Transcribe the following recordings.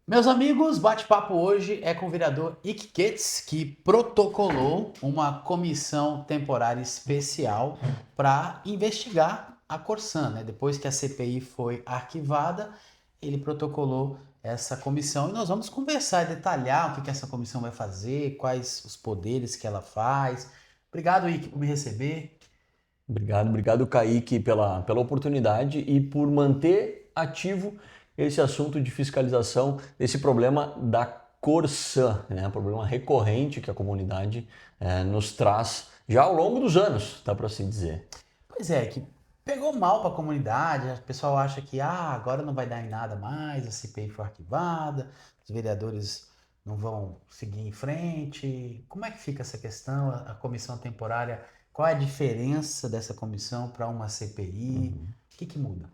Meus amigos, bate-papo hoje é com o vereador Ike Ketz, que protocolou uma comissão temporária especial para investigar a Corsan, né? Depois que a CPI foi arquivada, ele protocolou essa comissão e nós vamos conversar e detalhar o que essa comissão vai fazer, quais os poderes que ela faz. Obrigado, Ike, por me receber. Obrigado, Kaique, pela oportunidade e por manter ativo esse assunto de fiscalização desse problema da Corsã, né? Um problema recorrente que a comunidade nos traz já ao longo dos anos, dá para assim dizer. Pois é, que pegou mal para a comunidade, o pessoal acha que agora não vai dar em nada mais, a CPI foi arquivada, os vereadores não vão seguir em frente. Como é que fica essa questão, a comissão temporária? Qual é a diferença dessa comissão para uma CPI? O que muda?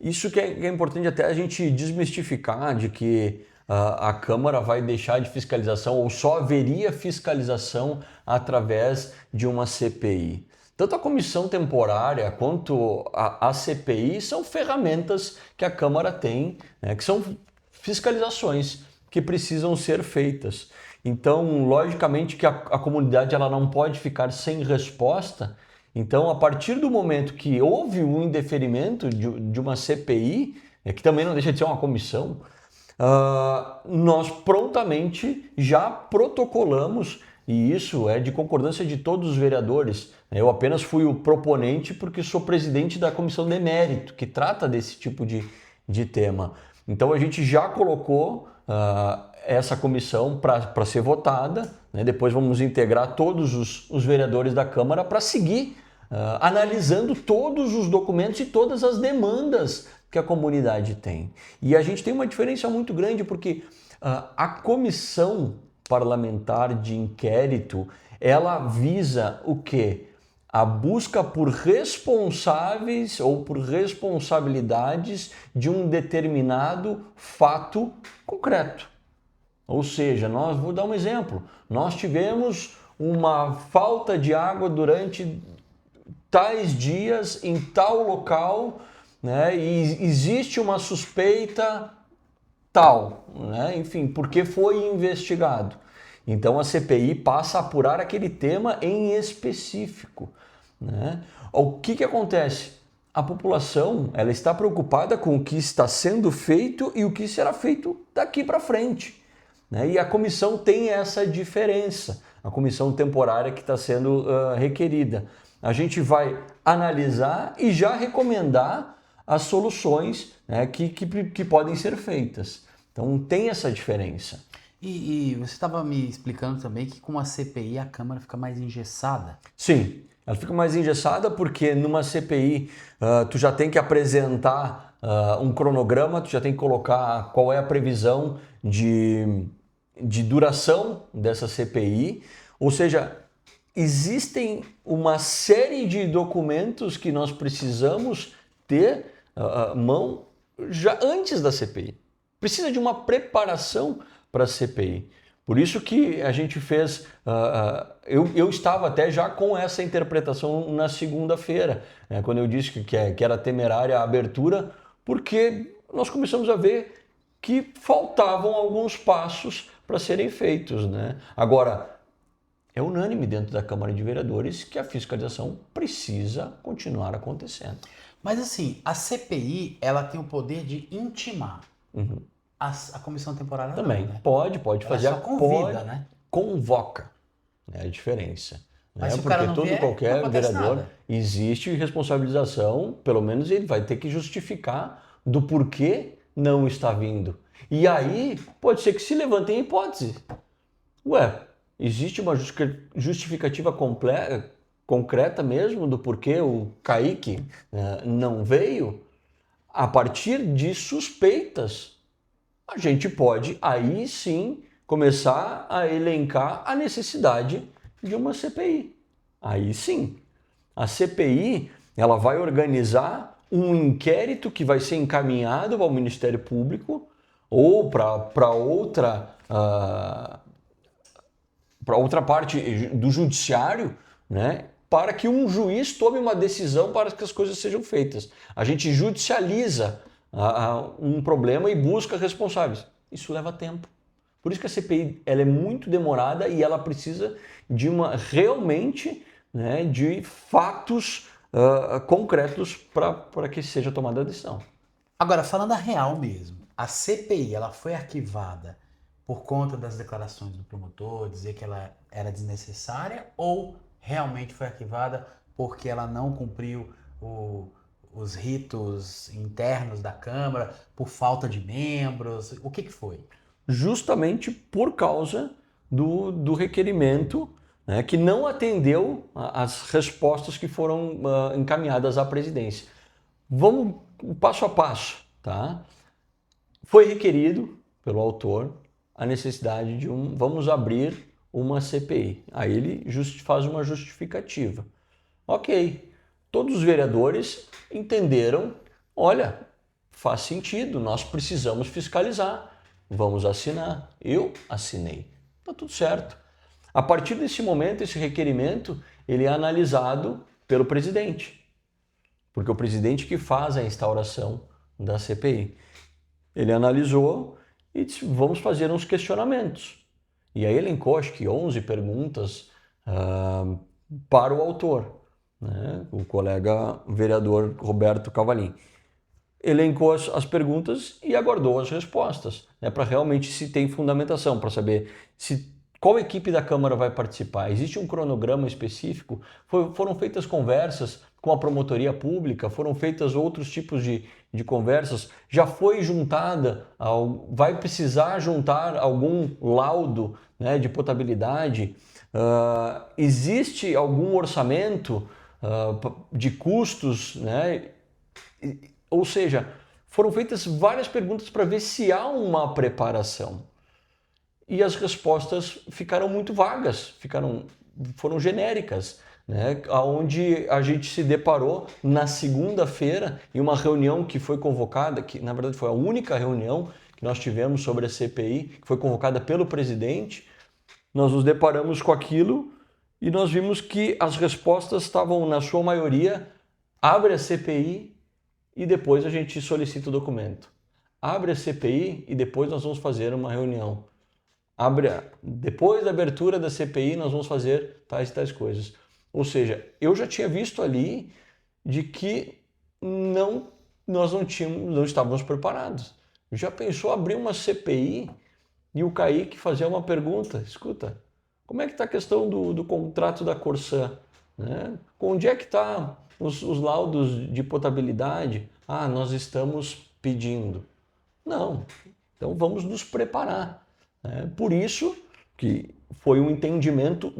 Isso que é importante até a gente desmistificar de que a Câmara vai deixar de fiscalização ou só haveria fiscalização através de uma CPI. Tanto a comissão temporária quanto a CPI são ferramentas que a Câmara tem, né, que são fiscalizações que precisam ser feitas. Então, logicamente que a comunidade ela não pode ficar sem resposta. Então, a partir do momento que houve um indeferimento de uma CPI, que também não deixa de ser uma comissão, nós prontamente já protocolamos, e isso é de concordância de todos os vereadores. Eu apenas fui o proponente porque sou presidente da comissão de mérito, que trata desse tipo de tema. Então, a gente já colocou essa comissão para ser votada, né? Depois vamos integrar todos os vereadores da Câmara para seguir analisando todos os documentos e todas as demandas que a comunidade tem. E a gente tem uma diferença muito grande porque a comissão parlamentar de inquérito, ela visa o quê? A busca por responsáveis ou por responsabilidades de um determinado fato concreto. Ou seja, vou dar um exemplo, nós tivemos uma falta de água durante tais dias em tal local, né? E existe uma suspeita tal, né? Enfim, porque foi investigado. Então a CPI passa a apurar aquele tema em específico, né? O que acontece? A população ela está preocupada com o que está sendo feito e o que será feito daqui para frente, né? E a comissão tem essa diferença, a comissão temporária que está sendo requerida. A gente vai analisar e já recomendar as soluções, né, que podem ser feitas. Então tem essa diferença. E você estava me explicando também que com a CPI a Câmara fica mais engessada. Sim, ela fica mais engessada porque numa CPI tu já tem que apresentar um cronograma, tu já tem que colocar qual é a previsão de duração dessa CPI, ou seja, existem uma série de documentos que nós precisamos ter mão já antes da CPI. Precisa de uma preparação para a CPI. Por isso que a gente fez, eu estava até já com essa interpretação na segunda-feira, né, quando eu disse que era temerária a abertura, porque nós começamos a ver que faltavam alguns passos para serem feitos, né? Agora, é unânime dentro da Câmara de Vereadores que a fiscalização precisa continuar acontecendo. Mas assim, a CPI ela tem o poder de intimar. A comissão temporária Também não, né? pode Ela fazer só convida, né? convoca, né, a diferença. Mas se o Porque cara não vier, não qualquer acontece vereador nada. existe responsabilização, pelo menos ele vai ter que justificar do porquê não está vindo. E aí pode ser que se levantem hipótese. Ué, existe uma justificativa concreta mesmo do porquê o Kaique não veio? A partir de suspeitas, a gente pode aí sim começar a elencar a necessidade de uma CPI. Aí sim, a CPI ela vai organizar um inquérito que vai ser encaminhado ao Ministério Público ou para outra parte do judiciário, né, para que um juiz tome uma decisão para que as coisas sejam feitas. A gente judicializa um problema e busca responsáveis. Isso leva tempo. Por isso que a CPI ela é muito demorada e ela precisa de realmente, né, de fatos concretos para que seja tomada a decisão. Agora, falando a real mesmo, a CPI ela foi arquivada por conta das declarações do promotor, dizer que ela era desnecessária, ou realmente foi arquivada porque ela não cumpriu os ritos internos da Câmara, por falta de membros? O que foi? Justamente por causa do requerimento, né, que não atendeu às respostas que foram encaminhadas à presidência. Vamos passo a passo, tá? Foi requerido pelo autor a necessidade de vamos abrir uma CPI. Aí ele faz uma justificativa. Ok, todos os vereadores entenderam, olha, faz sentido, nós precisamos fiscalizar, vamos assinar. Eu assinei, tá tudo certo. A partir desse momento, esse requerimento, ele é analisado pelo presidente, porque é o presidente que faz a instauração da CPI. Ele analisou e disse, vamos fazer uns questionamentos. E aí elencou, acho que 11 perguntas para o autor, né? O colega vereador Roberto Cavalim. Elencou as perguntas e aguardou as respostas, né, para realmente se tem fundamentação, para saber qual equipe da Câmara vai participar. Existe um cronograma específico? Foram feitas conversas com a promotoria pública, foram feitas outros tipos de conversas, já foi juntada, vai precisar juntar algum laudo, né, de potabilidade, existe algum orçamento de custos, né? Ou seja, foram feitas várias perguntas para ver se há uma preparação. E as respostas ficaram muito vagas, foram genéricas, né? Onde a gente se deparou na segunda-feira em uma reunião que foi convocada, que na verdade foi a única reunião que nós tivemos sobre a CPI, que foi convocada pelo presidente. Nós nos deparamos com aquilo e nós vimos que as respostas estavam, na sua maioria, abre a CPI e depois a gente solicita o documento. Abre a CPI e depois nós vamos fazer uma reunião. Depois da abertura da CPI nós vamos fazer tais e tais coisas. Ou seja, eu já tinha visto ali de que nós não estávamos preparados. Já pensou abrir uma CPI e o Kaique fazer uma pergunta? Escuta, como é que está a questão do contrato da Corsã? Né? Onde é que está os laudos de potabilidade? Nós estamos pedindo. Não, então vamos nos preparar. Por isso que foi um entendimento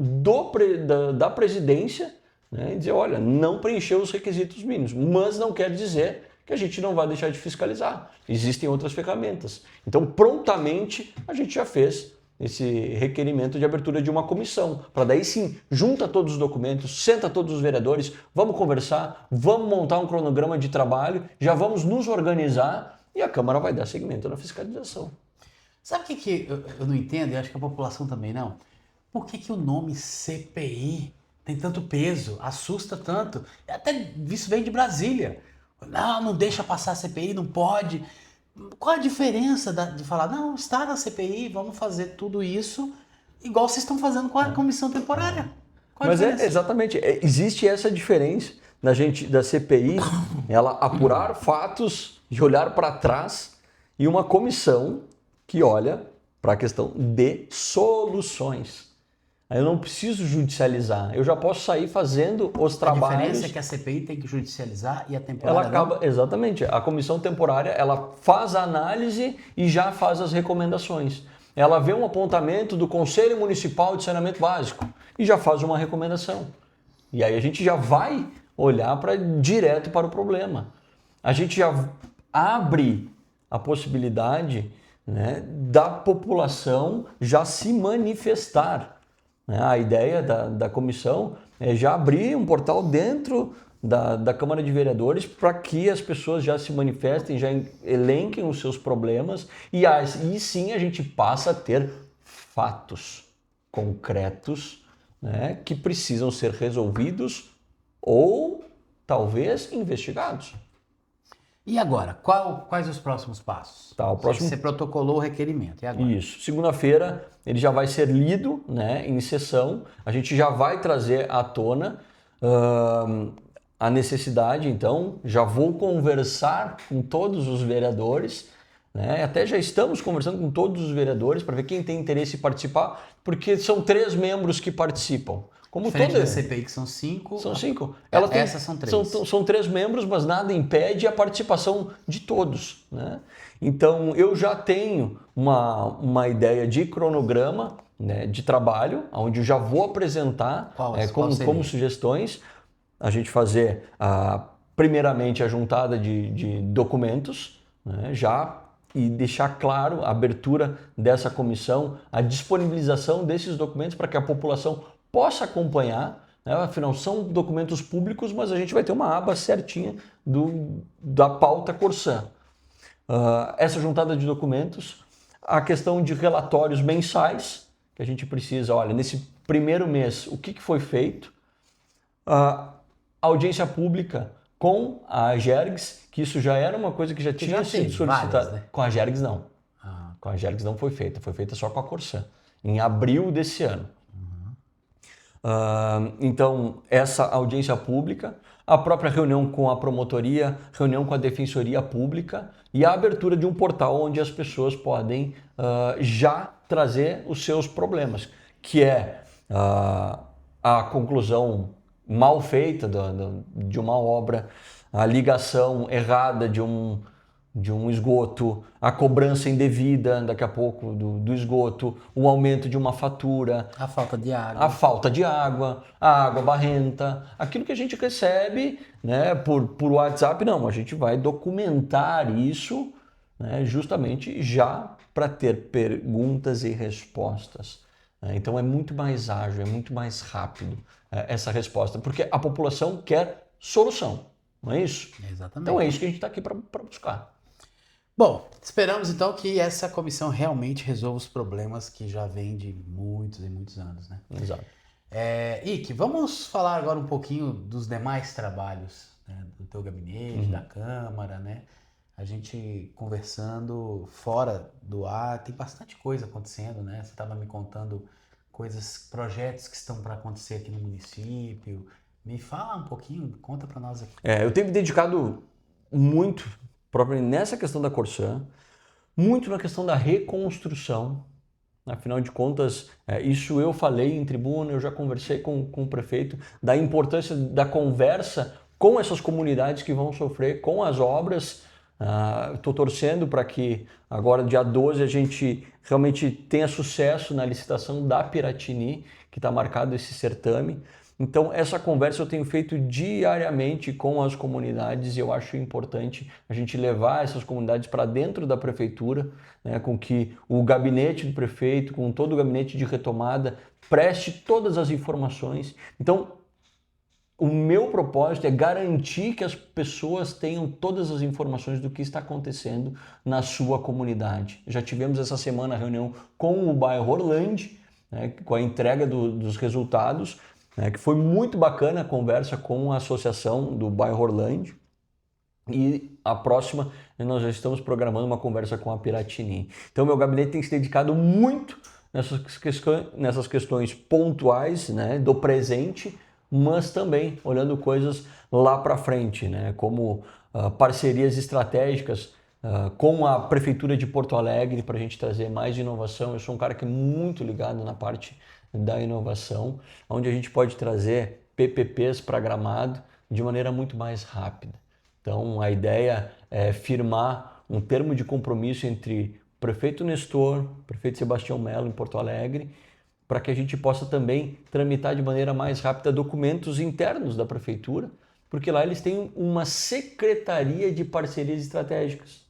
da presidência, né, dizer, olha, não preencheu os requisitos mínimos, mas não quer dizer que a gente não vai deixar de fiscalizar. Existem outras ferramentas. Então, prontamente, a gente já fez esse requerimento de abertura de uma comissão, para daí sim, junta todos os documentos, senta todos os vereadores, vamos conversar, vamos montar um cronograma de trabalho, já vamos nos organizar e a Câmara vai dar seguimento na fiscalização. Sabe o que eu não entendo, e acho que a população também não? Por que o nome CPI tem tanto peso, assusta tanto? Até isso vem de Brasília. Não deixa passar a CPI, não pode. Qual a diferença de falar, não, está na CPI, vamos fazer tudo isso, igual vocês estão fazendo com a comissão temporária? Mas exatamente, existe essa diferença da CPI, ela apurar fatos e olhar para trás, e uma comissão que olha para a questão de soluções. Aí eu não preciso judicializar, eu já posso sair fazendo os trabalhos. A diferença é que a CPI tem que judicializar e a temporária ela acaba, não? Exatamente, a comissão temporária ela faz a análise e já faz as recomendações. Ela vê um apontamento do Conselho Municipal de Saneamento Básico e já faz uma recomendação. E aí a gente já vai olhar direto para o problema. A gente já abre a possibilidade, né, da população já se manifestar. A ideia da comissão é já abrir um portal dentro da Câmara de Vereadores para que as pessoas já se manifestem, já elenquem os seus problemas e sim a gente passa a ter fatos concretos, né, que precisam ser resolvidos ou talvez investigados. E agora, quais os próximos passos? Tá, o próximo... Você protocolou o requerimento, e agora? Isso. Segunda-feira ele já vai ser lido, né, em sessão. A gente já vai trazer à tona a necessidade, então, já vou conversar com todos os vereadores, né? Até já estamos conversando com todos os vereadores para ver quem tem interesse em participar, porque são 3 membros que participam. Como Diferente toda... da CPI, que são 5. São 5. Essas são 3. São 3 membros, mas nada impede a participação de todos, né? Então, eu já tenho uma ideia de cronograma, né, de trabalho, onde eu já vou apresentar como sugestões. A gente fazer, primeiramente, a juntada de documentos, né, e deixar claro a abertura dessa comissão, a disponibilização desses documentos para que a população possa acompanhar, né? Afinal, são documentos públicos, mas a gente vai ter uma aba certinha da pauta Corsã. Essa juntada de documentos, a questão de relatórios mensais, que a gente precisa, olha, nesse primeiro mês, o que foi feito, audiência pública com a Gergs, que isso já era uma coisa que já tinha sido solicitada. Né? Com a Gergs não. Com a Gergs não foi feita só com a Corsã, em abril desse ano. Então, essa audiência pública, a própria reunião com a promotoria, reunião com a defensoria pública e a abertura de um portal onde as pessoas podem já trazer os seus problemas, que é a conclusão mal feita de uma obra, a ligação errada de um esgoto, a cobrança indevida daqui a pouco do esgoto, o aumento de uma fatura, a falta de água, a água barrenta, aquilo que a gente recebe, né, por WhatsApp. Não, a gente vai documentar isso, né, justamente já para ter perguntas e respostas. Então é muito mais ágil, é muito mais rápido essa resposta, porque a população quer solução, não é isso? Exatamente. Então é isso que a gente está aqui para buscar. Bom, esperamos então que essa comissão realmente resolva os problemas que já vêm de muitos e muitos anos, né? Exato. Ike, vamos falar agora um pouquinho dos demais trabalhos, né, do teu gabinete, da Câmara, né? A gente conversando fora do ar, tem bastante coisa acontecendo, né? Você estava me contando projetos que estão para acontecer aqui no município. Me fala um pouquinho, conta para nós aqui. Eu tenho me dedicado muito, propriamente nessa questão da Corsã, muito na questão da reconstrução. Afinal de contas, isso eu falei em tribuna, eu já conversei com o prefeito, da importância da conversa com essas comunidades que vão sofrer com as obras. Estou torcendo para que agora, dia 12, a gente realmente tenha sucesso na licitação da Piratini, que está marcado esse certame. Então, essa conversa eu tenho feito diariamente com as comunidades e eu acho importante a gente levar essas comunidades para dentro da prefeitura, né, com que o gabinete do prefeito, com todo o gabinete de retomada, preste todas as informações. Então, o meu propósito é garantir que as pessoas tenham todas as informações do que está acontecendo na sua comunidade. Já tivemos essa semana a reunião com o bairro Orlando, né, com a entrega dos resultados, né, que foi muito bacana a conversa com a associação do bairro Orlando. E a próxima, nós já estamos programando uma conversa com a Piratini. Então, meu gabinete tem se dedicado muito nessas questões pontuais, né, do presente, mas também olhando coisas lá para frente, né, como parcerias estratégicas com a Prefeitura de Porto Alegre para a gente trazer mais inovação. Eu sou um cara que é muito ligado na parte da inovação, onde a gente pode trazer PPPs para Gramado de maneira muito mais rápida. Então, a ideia é firmar um termo de compromisso entre o prefeito Nestor, o prefeito Sebastião Melo em Porto Alegre, para que a gente possa também tramitar de maneira mais rápida documentos internos da prefeitura, porque lá eles têm uma secretaria de parcerias estratégicas.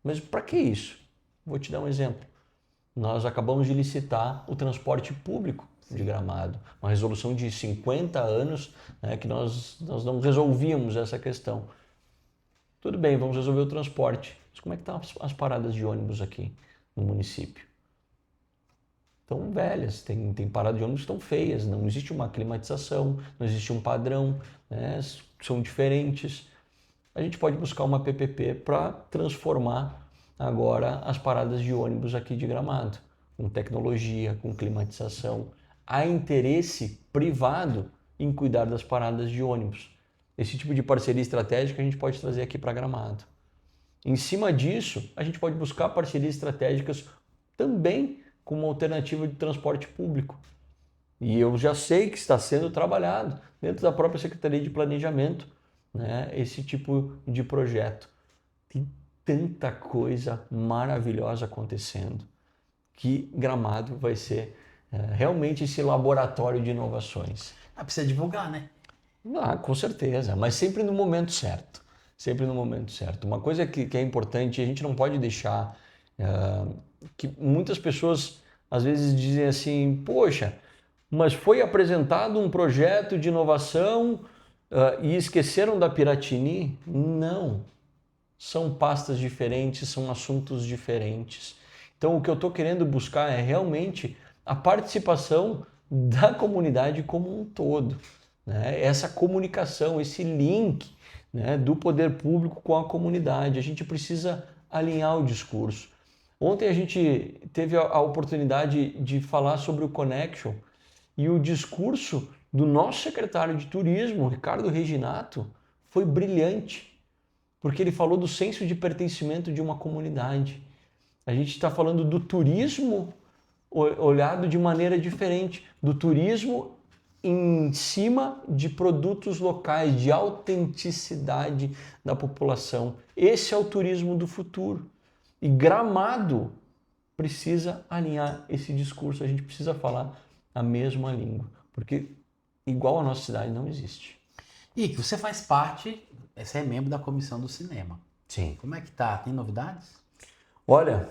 Mas para que isso? Vou te dar um exemplo. Nós acabamos de licitar o transporte público de Gramado, uma resolução de 50 anos, né, que nós não resolvíamos essa questão. Tudo bem, vamos resolver o transporte, mas como é que estão as paradas de ônibus aqui no município? Estão velhas, tem paradas de ônibus que estão feias, não existe uma climatização, não existe um padrão, né, são diferentes. a gente pode buscar uma PPP para transformar agora as paradas de ônibus aqui de Gramado, com tecnologia, com climatização. Há interesse privado em cuidar das paradas de ônibus. Esse tipo de parceria estratégica a gente pode trazer aqui para Gramado. Em cima disso, a gente pode buscar parcerias estratégicas também com uma alternativa de transporte público. E eu já sei que está sendo trabalhado dentro da própria Secretaria de Planejamento, né, esse tipo de projeto. Tem tanta coisa maravilhosa acontecendo que Gramado vai ser realmente esse laboratório de inovações. Precisa divulgar, né? Com certeza, mas sempre no momento certo. Sempre no momento certo. Uma coisa que é importante, a gente não pode deixar que muitas pessoas às vezes dizem assim, poxa, mas foi apresentado um projeto de inovação e esqueceram da Piratini? Não, são pastas diferentes, são assuntos diferentes. Então o que eu estou querendo buscar é realmente a participação da comunidade como um todo, né? Essa comunicação, esse link, né, do poder público com a comunidade. A gente precisa alinhar o discurso. Ontem a gente teve a oportunidade de falar sobre o Connection e o discurso do nosso secretário de turismo, Ricardo Reginato, foi brilhante, porque ele falou do senso de pertencimento de uma comunidade. A gente está falando do turismo olhado de maneira diferente, do turismo em cima de produtos locais, de autenticidade da população. Esse é o turismo do futuro. E Gramado precisa alinhar esse discurso, a gente precisa falar a mesma língua, porque igual a nossa cidade não existe. E que você faz parte, você é membro da Comissão do Cinema. Sim. Como é que tá? Tem novidades? Olha,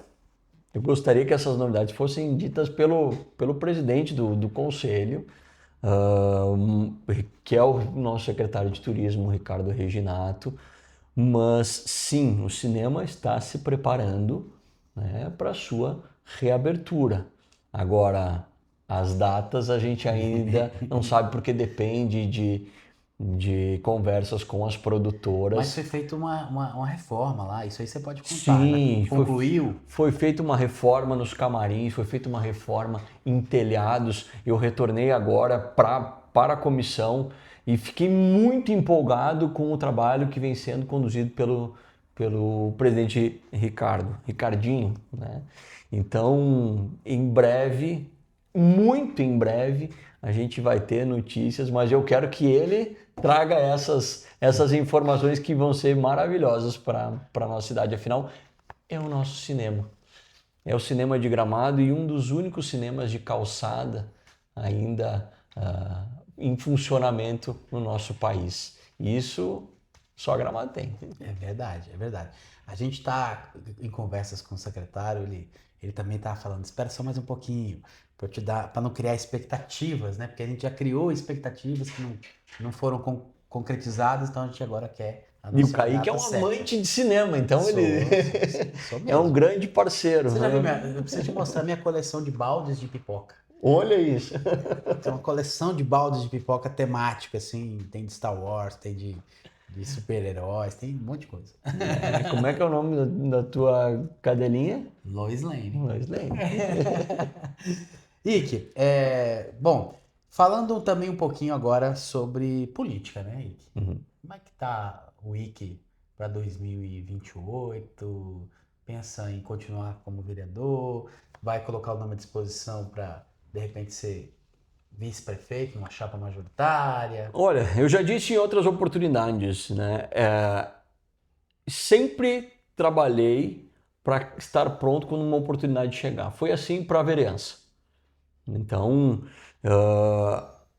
eu gostaria que essas novidades fossem ditas pelo presidente do conselho, que é o nosso secretário de turismo, Ricardo Reginato, mas sim, o cinema está se preparando, né, para a sua reabertura. Agora, as datas a gente ainda não sabe porque depende de conversas com as produtoras. Mas foi feita uma reforma lá, isso aí você pode contar. Sim, né? Concluiu? Foi feita uma reforma nos camarins, foi feita uma reforma em telhados. Eu retornei agora para a comissão e fiquei muito empolgado com o trabalho que vem sendo conduzido pelo presidente Ricardinho, né? Então, em breve, muito em breve, a gente vai ter notícias, mas eu quero que ele traga essas informações que vão ser maravilhosas para a nossa cidade. Afinal, é o nosso cinema. É o cinema de Gramado e um dos únicos cinemas de calçada ainda em funcionamento no nosso país. E isso só Gramado tem. É verdade, é verdade. A gente está em conversas com o secretário, ele também está falando, espera só mais um pouquinho, para não criar expectativas, né? Porque a gente já criou expectativas que não foram concretizadas, então a gente agora quer E o Kaique é um amante de cinema, então sou é um grande parceiro. Você já viu eu preciso te mostrar minha coleção de baldes de pipoca. Olha isso. Tem uma coleção de baldes de pipoca temática, assim, tem de Star Wars, tem de super-heróis, tem um monte de coisa. Como é que é o nome da tua cadelinha? Lois Lane. Lois Lane. Ike, bom, falando também um pouquinho agora sobre política, né, Ike? Uhum. Como é que tá o Ike para 2028? Pensa em continuar como vereador? Vai colocar o nome à disposição para, de repente, ser vice-prefeito, numa chapa majoritária? Olha, eu já disse em outras oportunidades, né? Sempre trabalhei para estar pronto quando uma oportunidade chegar. Foi assim para a vereança. Então,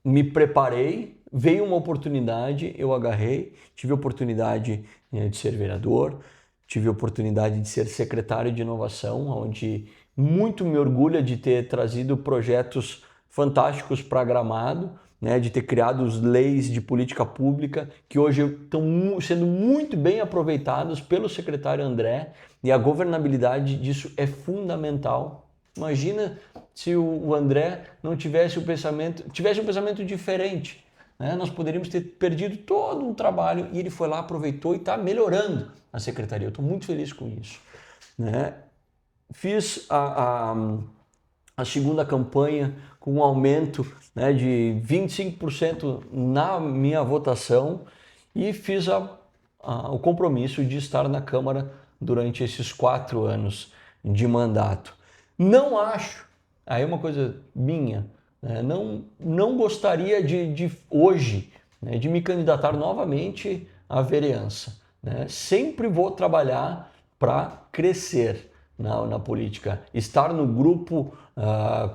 me preparei, veio uma oportunidade, eu agarrei, tive a oportunidade de ser vereador, tive a oportunidade de ser secretário de inovação, onde muito me orgulha de ter trazido projetos fantásticos para Gramado, né, de ter criado leis de política pública que hoje estão sendo muito bem aproveitadas pelo secretário André, e a governabilidade disso é fundamental. Imagina se o André não tivesse um pensamento diferente, né, nós poderíamos ter perdido todo um trabalho e ele foi lá, aproveitou e está melhorando a secretaria. Eu estou muito feliz com isso. Né? Fiz a segunda campanha com um aumento, né, de 25% na minha votação e fiz o compromisso de estar na Câmara durante esses 4 anos de mandato. Não acho, aí é uma coisa minha, né, não gostaria de hoje, né, de me candidatar novamente à vereança. Né? Sempre vou trabalhar para crescer na política. Estar no grupo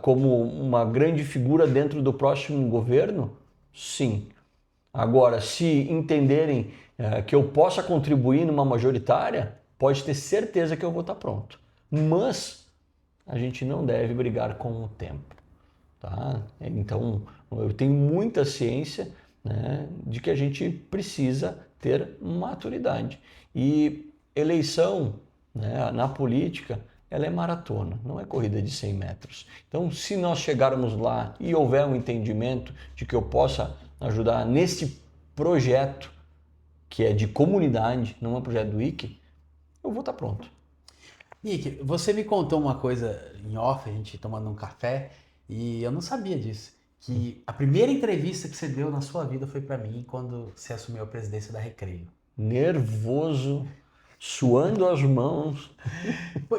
como uma grande figura dentro do próximo governo, sim. Agora, se entenderem que eu possa contribuir numa majoritária, pode ter certeza que eu vou estar pronto. Mas a gente não deve brigar com o tempo. Tá? Então, eu tenho muita ciência, né, de que a gente precisa ter maturidade. E eleição, né, na política, ela é maratona, não é corrida de 100 metros. Então, se nós chegarmos lá e houver um entendimento de que eu possa ajudar nesse projeto, que é de comunidade, não é um projeto do IC, eu vou estar pronto. Nick, você me contou uma coisa em off, a gente tomando um café, e eu não sabia disso. Que a primeira entrevista que você deu na sua vida foi para mim quando você assumiu a presidência da Recreio. Nervoso, suando as mãos.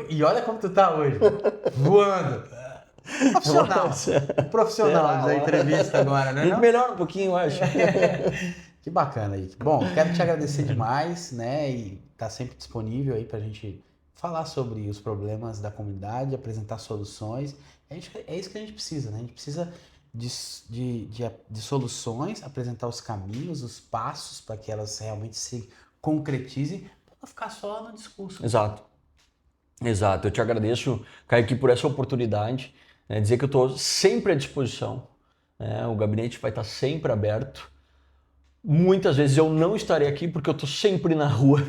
E olha como tu tá hoje, voando. Profissional da entrevista agora, né? Melhor um pouquinho, eu acho. Que bacana aí. Bom, quero te agradecer demais, né? E tá sempre disponível aí pra gente falar sobre os problemas da comunidade, apresentar soluções. É isso que a gente precisa, né? A gente precisa de soluções, apresentar os caminhos, os passos para que elas realmente se concretizem, para não ficar só no discurso. Exato. Eu te agradeço, Kaique, por essa oportunidade. Né? Dizer que eu estou sempre à disposição. Né? O gabinete vai estar sempre aberto. Muitas vezes eu não estarei aqui porque eu estou sempre na rua.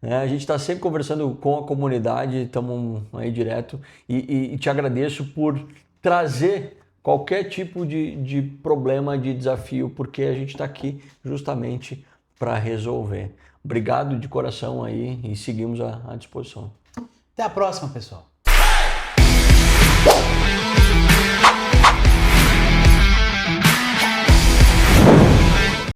A gente está sempre conversando com a comunidade, estamos aí direto. E te agradeço por trazer qualquer tipo de problema, de desafio, porque a gente está aqui justamente para resolver. Obrigado de coração aí e seguimos à disposição. Até a próxima, pessoal.